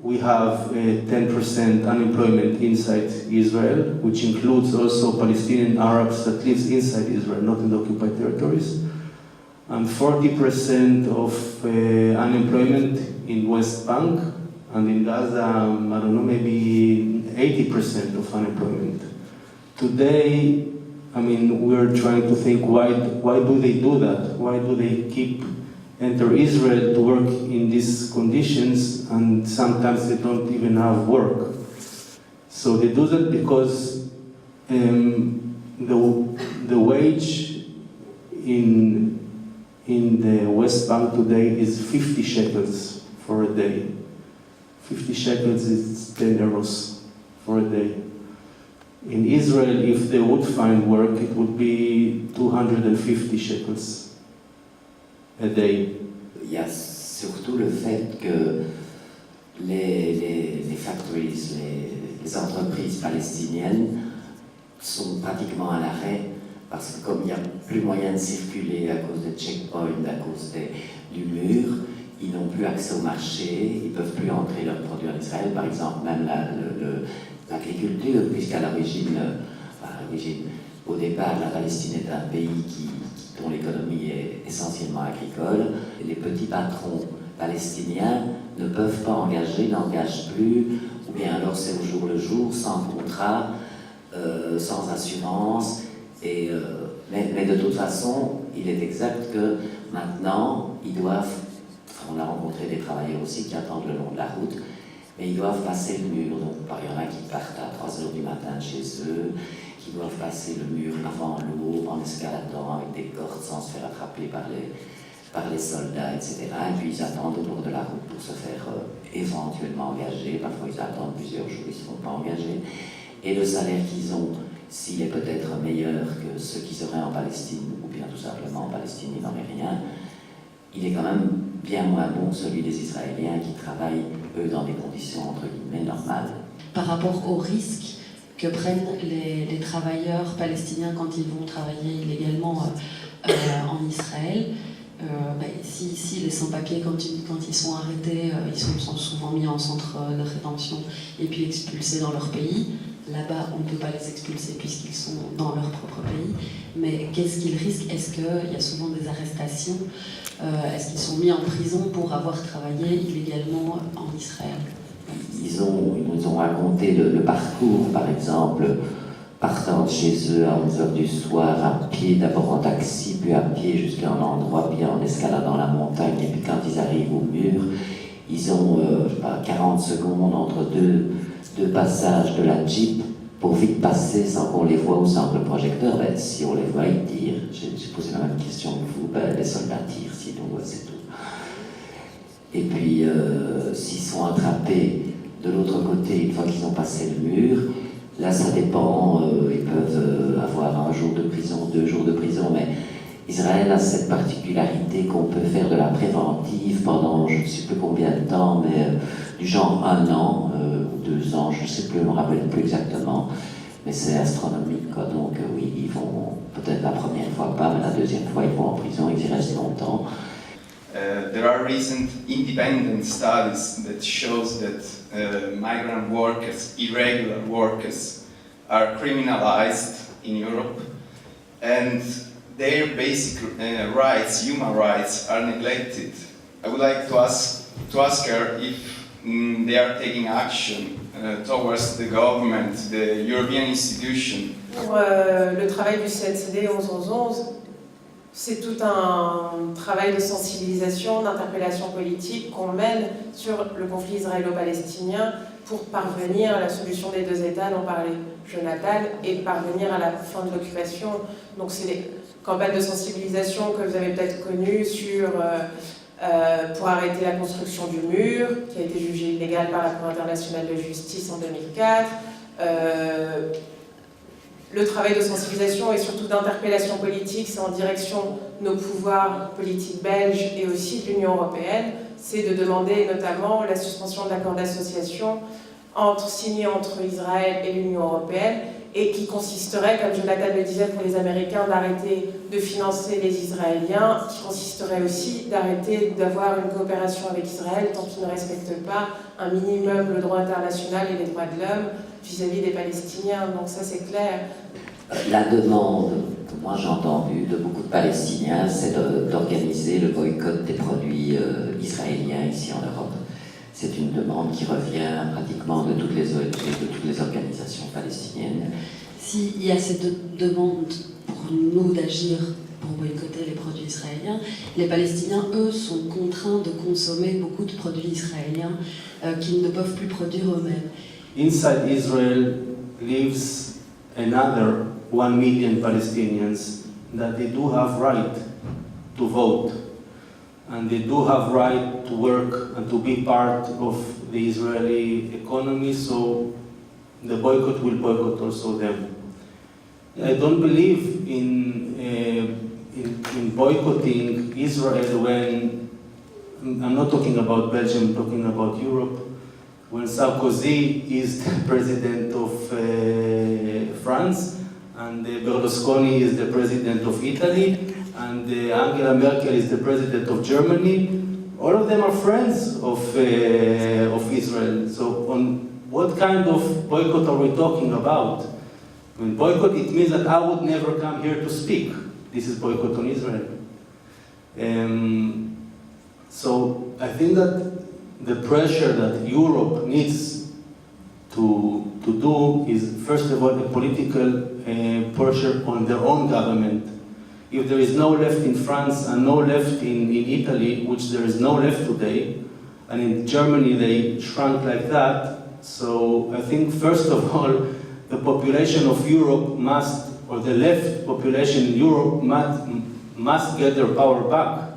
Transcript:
we have 10% unemployment inside Israel, which includes also Palestinian Arabs that lives inside Israel, not in the occupied territories, and 40% of unemployment in West Bank, and in Gaza, I don't know, maybe 80% of unemployment. Today, I mean, we're trying to think why do they do that? Why do they enter Israel to work in these conditions, and sometimes they don't even have work? So they do that because the wage in the West Bank today is 50 shekels for a day. 50 shekels is 10 euros for a day. In Israel, if they would find work, it would be 250 shekels a day. Il y a surtout le fait que les factories, les entreprises palestiniennes sont pratiquement à l'arrêt parce que comme il n'y a plus moyen de circuler à cause des checkpoints, à cause du mur, ils n'ont plus accès au marché, ils ne peuvent plus entrer leurs produits en Israël, par exemple même l'agriculture, puisqu'à l'origine, au départ, la Palestine est un pays dont l'économie est essentiellement agricole. Et les petits patrons palestiniens ne peuvent pas n'engagent plus, ou bien alors c'est au jour le jour, sans contrat, sans assurance. Mais de toute façon, il est exact que maintenant, on a rencontré des travailleurs aussi qui attendent le long de la route, mais ils doivent passer le mur. Donc, il y en a qui partent à 3 h du matin chez eux, qui doivent passer le mur avant l'eau, en escaladant avec des cordes sans se faire attraper par les soldats, etc. Et puis ils attendent au bord de la route pour se faire éventuellement engager. Parfois ils attendent plusieurs jours, ils ne sont pas engagés. Et le salaire qu'ils ont, s'il est peut-être meilleur que ceux qu'ils auraient en Palestine, ou bien tout simplement en Palestine, ils n'en est rien, il est quand même bien moins bon que celui des Israéliens qui travaillent, eux, dans des conditions entre guillemets normales. Par rapport au risque que prennent les travailleurs palestiniens quand ils vont travailler illégalement en Israël, si les sans-papiers, quand ils sont arrêtés, ils sont souvent mis en centre de rétention et puis expulsés dans leur pays. Là-bas, on ne peut pas les expulser puisqu'ils sont dans leur propre pays. Mais qu'est-ce qu'ils risquent? Est-ce qu'il y a souvent des arrestations? Est-ce qu'ils sont mis en prison pour avoir travaillé illégalement en Israël? Ils nous ont raconté le parcours, par exemple, partant de chez eux à 11 h du soir, à pied, d'abord en taxi, puis à pied jusqu'à un endroit, puis en escaladant la montagne. Et puis quand ils arrivent au mur, ils ont 40 secondes entre deux passages de la Jeep pour vite passer sans qu'on les voit ou sans que le projecteur, si on les voit, ils tirent. J'ai posé la même question que vous, les soldats tirent, sinon c'est tout. Et puis, s'ils sont attrapés de l'autre côté, une fois qu'ils ont passé le mur, là ça dépend, ils peuvent avoir 1 jour de prison, 2 jours de prison, mais Israël a cette particularité qu'on peut faire de la préventive pendant je ne sais plus combien de temps, mais du genre 1 an ou 2 ans, je ne sais plus, je ne me rappelle plus exactement, mais c'est astronomique, quoi. Donc oui, ils vont, peut-être la première fois pas, mais la deuxième fois ils vont en prison, ils y restent longtemps. There are recent independent studies that shows that migrant workers, irregular workers, are criminalized in Europe, and their basic rights, human rights, are neglected. I would like to ask her if they are taking action towards the government, the European institution. Pour le travail du CNCD 11-11-11, c'est tout un travail de sensibilisation, d'interpellation politique qu'on mène sur le conflit israélo-palestinien pour parvenir à la solution des 2 États dont parlait Jonathan et parvenir à la fin de l'occupation. Donc c'est les campagnes de sensibilisation que vous avez peut-être connues pour arrêter la construction du mur, qui a été jugé illégal par la Cour internationale de justice en 2004. Le travail de sensibilisation et surtout d'interpellation politique, c'est en direction de nos pouvoirs politiques belges et aussi de l'Union européenne, c'est de demander notamment la suspension de l'accord d'association signé entre Israël et l'Union européenne et qui consisterait, comme Jonathan le disait pour les Américains, d'arrêter de financer les Israéliens, qui consisterait aussi d'arrêter d'avoir une coopération avec Israël tant qu'ils ne respectent pas un minimum le droit international et les droits de l'homme vis-à-vis des Palestiniens. Donc ça c'est clair. La demande que moi j'ai entendue de beaucoup de Palestiniens, c'est d'organiser le boycott des produits israéliens ici en Europe. C'est une demande qui revient pratiquement de toutes les ONG, de toutes les organisations palestiniennes. S'il y a cette demande pour nous d'agir pour boycotter les produits israéliens, les Palestiniens, eux, sont contraints de consommer beaucoup de produits israéliens qu'ils ne peuvent plus produire eux-mêmes. Inside Israel lives another 1 million Palestinians that they do have right to vote. And they do have right to work and to be part of the Israeli economy, so the boycott will boycott also them. I don't believe in boycotting Israel when, I'm not talking about Belgium, I'm talking about Europe, when Sarkozy is the president of France, and Berlusconi is the president of Italy, and Angela Merkel is the president of Germany. All of them are friends of Israel. So on what kind of boycott are we talking about? When boycott, it means that I would never come here to speak. This is boycott on Israel. So I think that the pressure that Europe needs to do is, first of all, a political pressure on their own government. If there is no left in France and no left in Italy, which there is no left today, and in Germany they shrunk like that, so I think first of all, the population of Europe must, or the left population in Europe must get their power back.